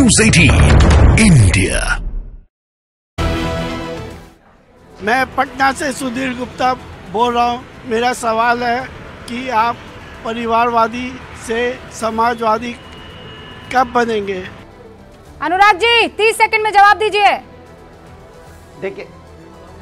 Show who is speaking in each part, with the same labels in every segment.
Speaker 1: News 18 India.
Speaker 2: मैं पटना से सुधीर गुप्ता बोल रहा हूँ। मेरा सवाल है कि आप परिवारवादी से समाजवादी कब बनेंगे?
Speaker 3: अनुराग जी 30 सेकंड में जवाब दीजिए।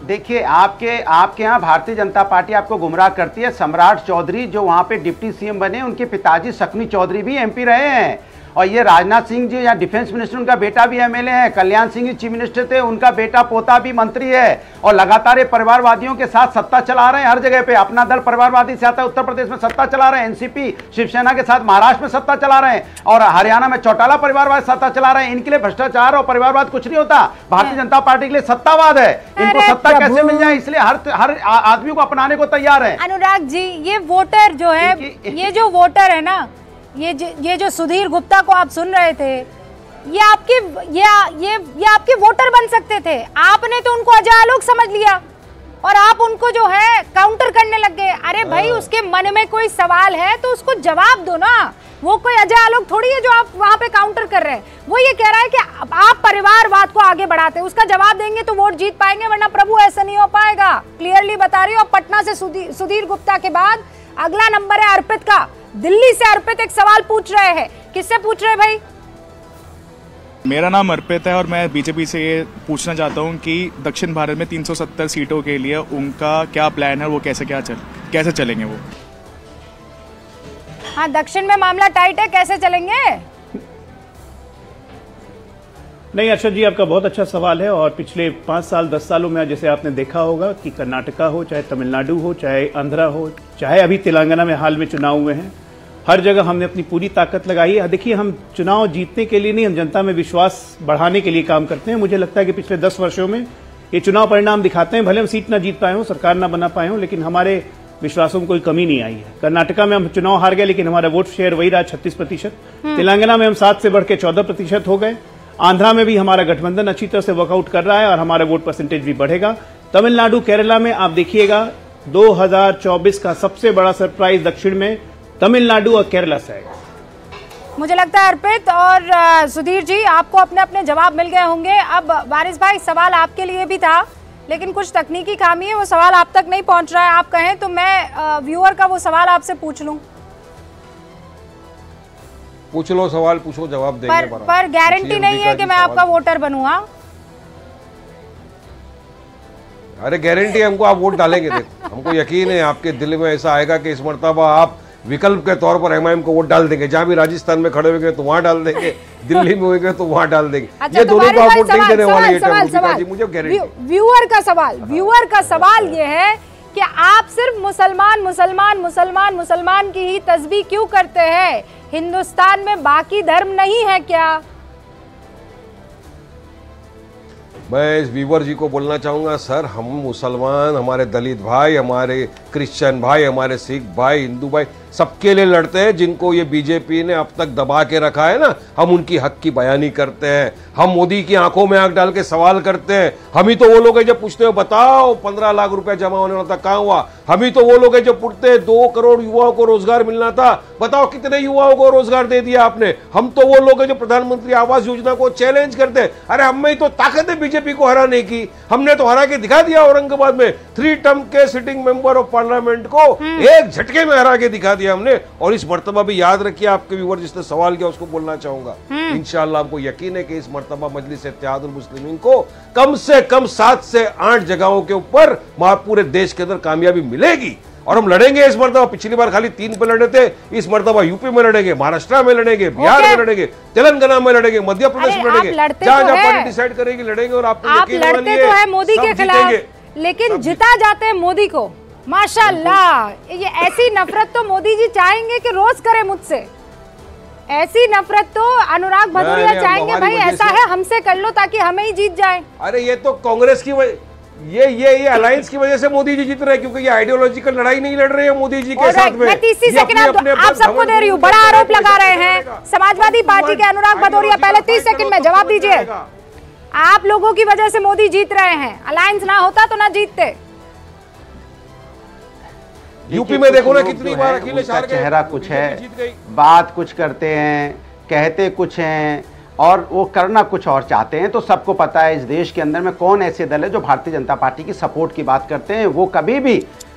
Speaker 4: देखिए आपके यहाँ भारतीय जनता पार्टी आपको गुमराह करती है। सम्राट चौधरी जो वहाँ पे डिप्टी सीएम बने, उनके पिताजी शक्नी चौधरी भी एमपी रहे हैं। और ये राजनाथ सिंह जी या डिफेंस मिनिस्टर, उनका बेटा भी एमएलए है। कल्याण सिंह जी चीफ मिनिस्टर थे, उनका बेटा पोता भी मंत्री है। और लगातार ये परिवारवादियों के साथ सत्ता चला रहे हैं हर जगह पे। अपना दल परिवारवादी से आता है, उत्तर प्रदेश में सत्ता चला रहे हैं। एनसीपी शिवसेना के साथ महाराष्ट्र में सत्ता चला रहे हैं, और हरियाणा में चौटाला परिवारवाद सत्ता चला रहे हैं। इनके लिए भ्रष्टाचार और परिवारवाद कुछ नहीं होता। भारतीय जनता पार्टी के लिए सत्तावाद है। इनको सत्ता कैसे मिल जाए, इसलिए हर आदमी को अपनाने को तैयार है।
Speaker 3: अनुराग जी, ये वोटर जो है, ये जो वोटर है ना, ये जो सुधीर गुप्ता को आप सुन रहे थे, ये आपके वोटर बन सकते थे। आपने तो उनको अजय आलोक समझ लिया और आप उनको जो है काउंटर करने लग गए। अरे भाई, उसके मन में कोई सवाल है तो उसको जवाब दो ना। वो कोई अजय आलोक थोड़ी है जो आप वहां पे काउंटर कर रहे हैं। वो ये कह रहा है कि आप परिवारवाद को आगे बढ़ाते हैं, उसका जवाब देंगे तो वोट जीत पाएंगे, वरना प्रभु ऐसा नहीं हो पाएगा। क्लियरली बता रही हूँ। पटना से सुधीर गुप्ता के बाद अगला नंबर है अर्पित का। दिल्ली से अर्पित एक सवाल पूछ रहे हैं। किससे पूछ रहे हैं भाई?
Speaker 5: मेरा नाम अर्पित है और मैं बीजेपी से ये पूछना चाहता हूँ कि दक्षिण भारत में 370 सीटों के लिए उनका क्या प्लान है, वो कैसे चलेंगे वो?
Speaker 3: हाँ, दक्षिण में मामला टाइट है, कैसे चलेंगे?
Speaker 6: नहीं अर्षद जी, आपका बहुत अच्छा सवाल है। और पिछले 5 साल 10 सालों में जैसे आपने देखा होगा कि कर्नाटका हो, चाहे तमिलनाडु हो, चाहे आंध्रा हो, चाहे अभी तेलंगाना में हाल में चुनाव हुए हैं, हर जगह हमने अपनी पूरी ताकत लगाई है। देखिए, हम चुनाव जीतने के लिए नहीं, हम जनता में विश्वास बढ़ाने के लिए काम करते हैं। मुझे लगता है कि पिछले 10 वर्षों में ये चुनाव परिणाम दिखाते हैं। भले हम सीट ना जीत पाए हों, सरकार ना बना पाए हों, लेकिन हमारे विश्वासों में कोई कमी नहीं आई है। कर्नाटका में हम चुनाव हार गए, लेकिन हमारा वोट शेयर वही रहा 36%। तेलंगाना में हम 7 से बढ़ के 14% हो गए। आंध्रा में भी हमारा गठबंधन अच्छी तरह से वर्कआउट कर रहा है और हमारा वोट परसेंटेज भी बढ़ेगा। तमिलनाडु, केरला में आप देखिएगा 2024 का सबसे बड़ा सरप्राइज दक्षिण में तमिलनाडु और केरला से आएगा।
Speaker 3: मुझे लगता है अर्पित और सुधीर जी, आपको अपने अपने जवाब मिल गए होंगे। अब वारिस भाई, सवाल आपके लिए भी था, लेकिन कुछ तकनीकी खामी है, वो सवाल आप तक नहीं पहुंच रहा है। आप कहें तो मैं व्यूअर का वो सवाल आपसे पूछ लूं।
Speaker 7: पूछ लो, सवाल पूछो, जवाब देंगे।
Speaker 3: पर गारंटी नहीं है कि मैं आपका वोटर बनूंगा।
Speaker 7: अरे गारंटी, हमको आप वोट डालेंगे। देखो, हमको यकीन है आपके दिल में ऐसा आएगा कि इस मर्तबा आप विकल्प के तौर पर एमआईएम को वोट डाल देंगे। जहां भी राजस्थान में खड़े होंगे तो वहां डाल देंगे, दिल्ली में होंगे तो वहां डाल देंगे।
Speaker 3: अच्छा,
Speaker 7: ये दोनों को आप वोट नहीं देने वाले।
Speaker 3: मुझे व्यूअर का सवाल ये है कि आप सिर्फ मुसलमान की ही तस्बीह क्यों करते हैं? हिंदुस्तान में बाकी धर्म नहीं है क्या?
Speaker 7: मैं इस व्यूवर जी को बोलना चाहूंगा, सर, हम मुसलमान, हमारे दलित भाई, हमारे क्रिश्चियन भाई, हमारे सिख भाई, हिंदू भाई, सबके लिए लड़ते हैं। जिनको ये बीजेपी ने अब तक दबा के रखा है ना, हम उनकी हक की बयानी करते हैं। हम मोदी की आंखों में आंख डाल के सवाल करते हैं। हम ही तो वो लोग हैं जब पूछते हो बताओ 15 लाख रुपया जमा होने वाला था, कहां हुआ? हम ही तो वो लोग हैं जो पूछते हैं 2 करोड़ युवाओं को रोजगार मिलना था, बताओ कितने युवाओं को रोजगार दे दिया आपने? हम तो वो लोग हैं जो प्रधानमंत्री आवास योजना को चैलेंज करते हैं। अरे हम में ही तो ताकत है बीजेपी को हराने की। हमने तो हरा के दिखा दिया औरंगाबाद में 3 टर्म के सिटिंग मेंबर ऑफ पार्लियामेंट को एक झटके में हरा के दिखा दिया हमने। और इस मर्तबा भी याद रखिए, आपके व्यूअर जिसने सवाल किया उसको बोलना चाहूंगा, इंशाअल्लाह हमको यकीन है कि इस मर्तबा मजलिस इत्तेहादुल मुस्लिमीन को कम से कम 7 से 8 जगहों के ऊपर पूरे देश के अंदर कामयाबी मिलेगी। और हम लड़ेंगे इस मर्तबा। पिछली बार खाली 3 पे लड़े थे, इस मर्तबा यूपी में लड़ेंगे, महाराष्ट्र में लड़ेंगे, बिहार में लड़ेंगे, तेलंगाना में लड़ेंगे, मध्य प्रदेश में लड़ेंगे। जहां जहां पार्टी डिसाइड करेगी लड़ेंगे। और आप
Speaker 3: लड़ते तो है मोदी के खिलाफ, लेकिन जिता जाते हैं मोदी को। माशाल्लाह, ये ऐसी नफरत तो मोदी जी चाहेंगे कि रोज करे मुझसे। ऐसी नफरत तो अनुराग भदौरिया चाहेंगे, भाई ऐसा है हमसे कर लो ताकि हमें ही जीत जाए।
Speaker 7: अरे ये तो कांग्रेस की ये अलायंस की वजह से मोदी जी जीत रहे हैं, क्योंकि ये आइडियोलॉजिकल लड़ाई नहीं लड़ रहे हैं मोदी जी के साथ में।
Speaker 3: मैं 30 सेकंड आप सबको दे रही हूँ। बड़ा आरोप लगा रहे हैं समाजवादी पार्टी के अनुराग भदौरिया। पहले 30 सेकंड में जवाब दीजिए। आप लोगों की वजह से मोदी जीत रहे हैं, अलायंस ना होता तो ना जीतते।
Speaker 7: यूपी में देखो ना कितनी बार अखिलेश हार गए।
Speaker 4: चेहरा कुछ है, बात कुछ करते हैं, कहते कुछ हैं। और वो करना कुछ और चाहते हैं। तो सबको पता है इस देश के अंदर में कौन ऐसे दल है जो भारतीय जनता पार्टी की सपोर्ट की बात करते हैं। वो कभी भी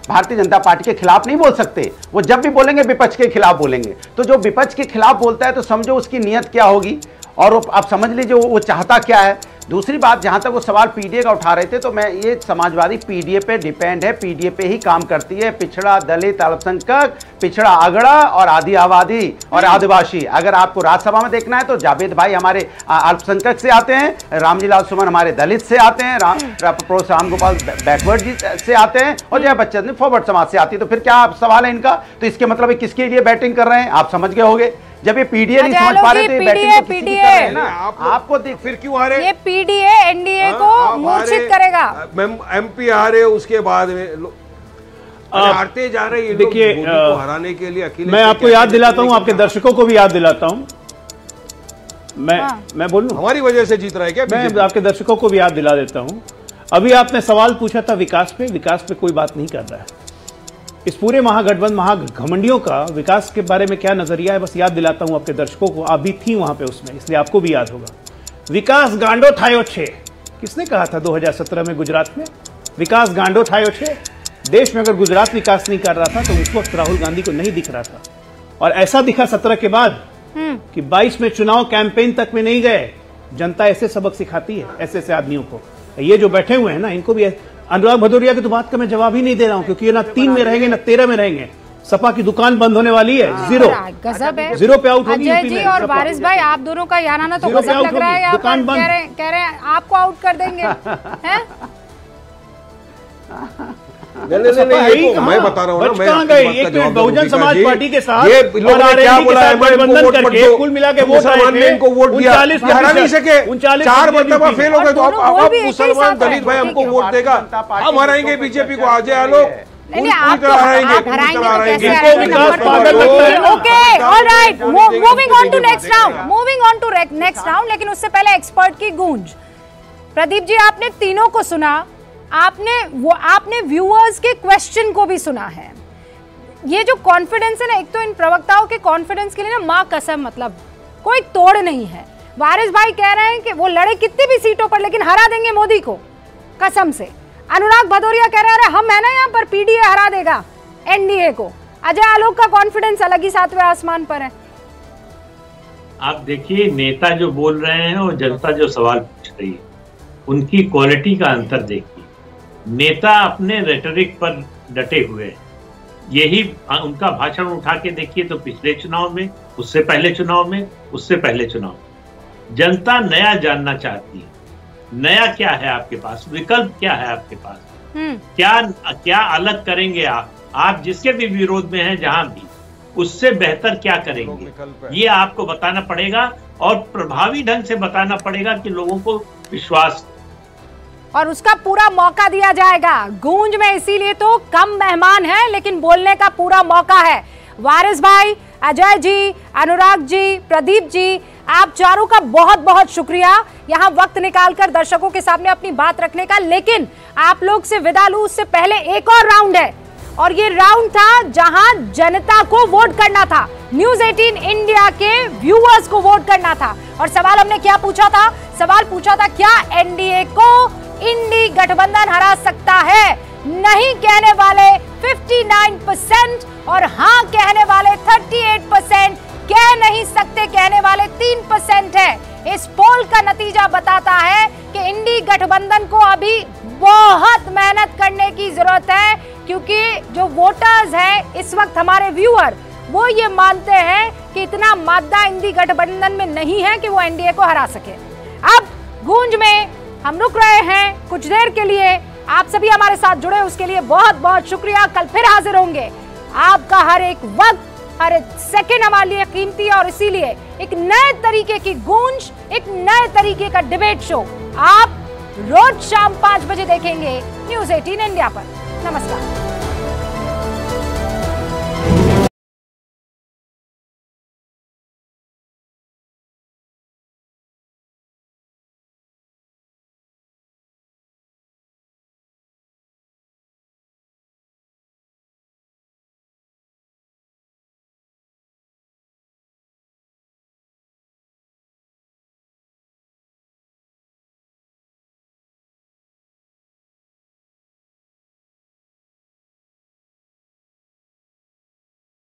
Speaker 4: भारतीय जनता पार्टी के खिलाफ नहीं बोल सकते, वो जब भी बोलेंगे विपक्ष के खिलाफ बोलेंगे। तो जो विपक्ष के खिलाफ बोलता है तो समझो उसकी नीयत क्या होगी, और आप समझ लीजिए वो चाहता क्या है। दूसरी बात, जहां तक वो सवाल पीडीए का उठा रहे थे, तो मैं ये समाजवादी पीडीए पे डिपेंड है, पीडीए पे ही काम करती है। पिछड़ा, दलित, अल्पसंख्यक, पिछड़ा अगड़ा और आदि आबादी और आदिवासी। अगर आपको राज्यसभा में देखना है तो जावेद भाई हमारे अल्पसंख्यक से आते हैं, रामजीलाल सुमन हमारे दलित से आते हैं, राम गोपाल बैकवर्ड जी से आते हैं, और जया बच्चन फॉरवर्ड समाज से आती है। तो फिर क्या सवाल है इनका? तो इसके मतलब किसके लिए बैटिंग कर रहे हैं आप समझ गए होंगे। जब ये पीडीए नहीं समझ पा रहे थे बैटिंग तो किसी की कर रहे हैं ना। आपको फिर क्यों आ रहे?
Speaker 3: ये पीडीए एनडीए को मूर्छित करेगा।
Speaker 7: एमपी आ रहे, उसके बाद में हारते जा रहे हैं।
Speaker 6: देखिए,
Speaker 7: हराने के लिए अकेले
Speaker 6: मैं आपको याद दिलाता हूं, आपके दर्शकों को भी याद दिलाता हूं। मैं बोलूं?
Speaker 7: हमारी वजह से जीत रहा है क्या?
Speaker 6: मैं आपके दर्शकों को भी याद दिला देता हूं। अभी आपने सवाल पूछा था विकास पे कोई बात नहीं कर रहा है। इस पूरे महागठबंधन महाघमंडियों का विकास के बारे में क्या नजरिया है, बस याद दिलाता हूं आपके दर्शकों को। आप भी थी वहां पे उसमें, इसलिए आपको भी याद होगा। विकास गांडो ठायो छे, किसने कहा था 2017 में गुजरात में? विकास गांडो ठायो छे। देश में अगर गुजरात विकास नहीं कर रहा था तो उस वक्त राहुल गांधी को नहीं दिख रहा था, और ऐसा दिखा 17 के बाद कि 22 में चुनाव कैंपेन तक में नहीं गए। जनता ऐसे सबक सिखाती है ऐसे आदमियों को। ये जो बैठे हुए हैं ना, इनको भी। अनुराग भदौरिया की तो बात का मैं जवाब ही नहीं दे रहा हूं, क्योंकि ये ना 3 में रहेंगे ना 13 में रहेंगे। सपा की दुकान बंद होने वाली है, जीरो पे आउट होगी
Speaker 3: अजय जी और वारिस भाई, आप दोनों का याराना तो गजब लग रहा है। यहाँ पर कह रहे हैं आपको आउट कर देंगे, हैं?
Speaker 7: नहीं, मैं बता रहा हूँ ना,
Speaker 6: बहुजन समाज पार्टी के साथ
Speaker 7: ये लोगों ने क्या बोला है,
Speaker 6: गठबंधन करके कुल मिला के
Speaker 7: मुसलमान ने इनको वोट दिया, हरा नहीं सके, 4 मरतबा फेल हो गए। तो अब मुसलमान दलित भाई हमको वोट देगा, हम हराएंगे बीजेपी को। आ जाए आलोक,
Speaker 3: नहीं, आप तो हराएंगे तो कैसे हराएंगे? Okay, alright, moving on to next round. लेकिन उससे पहले एक्सपर्ट की गूंज। प्रदीप जी, आपने तीनों को सुना, आपने व्यूअर्स के क्वेश्चन को भी सुना है। ये जो कॉन्फिडेंस है ना, एक तो इन प्रवक्ताओं के कॉन्फिडेंस के लिए ना मां कसम, मतलब कोई तोड़ नहीं है। वारिस भाई कह रहे हैं कि वो लड़े कितनी भी सीटों पर लेकिन हरा देंगे मोदी को, कसम से। अनुराग भदौरिया कह रहे हैं हम है ना यहाँ पर, पीडीए हरा देगा एनडीए को। अजय आलोक का कॉन्फिडेंस अलग ही 7वें आसमान पर है।
Speaker 8: आप देखिए, नेता जो बोल रहे हैं और जनता जो सवाल पूछ रही है, उनकी क्वालिटी का अंतर देखिए। नेता अपने रेटरिक पर डटे हुए हैं, यही उनका भाषण उठा के देखिए तो पिछले चुनाव में, उससे पहले चुनाव में, उससे पहले चुनाव में। जनता नया जानना चाहती है। नया क्या है आपके पास, विकल्प क्या है आपके पास, क्या अलग करेंगे आप जिसके भी विरोध में हैं, जहां भी, उससे बेहतर क्या करेंगे, ये आपको बताना पड़ेगा और प्रभावी ढंग से बताना पड़ेगा कि लोगों को विश्वास,
Speaker 3: और उसका पूरा मौका दिया जाएगा। गूंज में इसीलिए तो कम मेहमान हैं, लेकिन बोलने का पूरा मौका है। वारिस भाई, अजय जी, अनुराग जी, प्रदीप जी, आप चारों का बहुत बहुत शुक्रिया यहाँ वक्त निकालकर दर्शकों के सामने अपनी बात रखने का। लेकिन आप लोग से विदा लूं उससे पहले एक और राउंड है, और ये राउंड था जहां जनता को वोट करना था, न्यूज़ 18 इंडिया के व्यूअर्स को वोट करना था। और सवाल हमने क्या पूछा था? सवाल पूछा था, क्या एनडीए को इंडी गठबंधन हरा सकता है? नहीं कहने वाले 59% और हाँ कहने वाले 38%, कह नहीं सकते कहने वाले 3% है। इस पोल का नतीजा बताता है कि इंडी गठबंधन को अभी बहुत मेहनत करने की जरूरत है, क्योंकि जो वोटर्स हैं इस वक्त, हमारे व्यूअर, वो ये मानते हैं कि इतना मादा इंडी गठबंधन में नहीं है कि वो एनडीए को हरा सके। अब गूंज में हम रुक रहे हैं कुछ देर के लिए। आप सभी हमारे साथ जुड़े उसके लिए बहुत बहुत शुक्रिया। कल फिर हाजिर होंगे। आपका हर एक वक्त, हर एक सेकंड हमारे लिए कीमती है, और इसीलिए एक नए तरीके की गूंज, एक नए तरीके का डिबेट शो आप रोज शाम 5 बजे देखेंगे न्यूज़ 18 इंडिया पर। नमस्कार।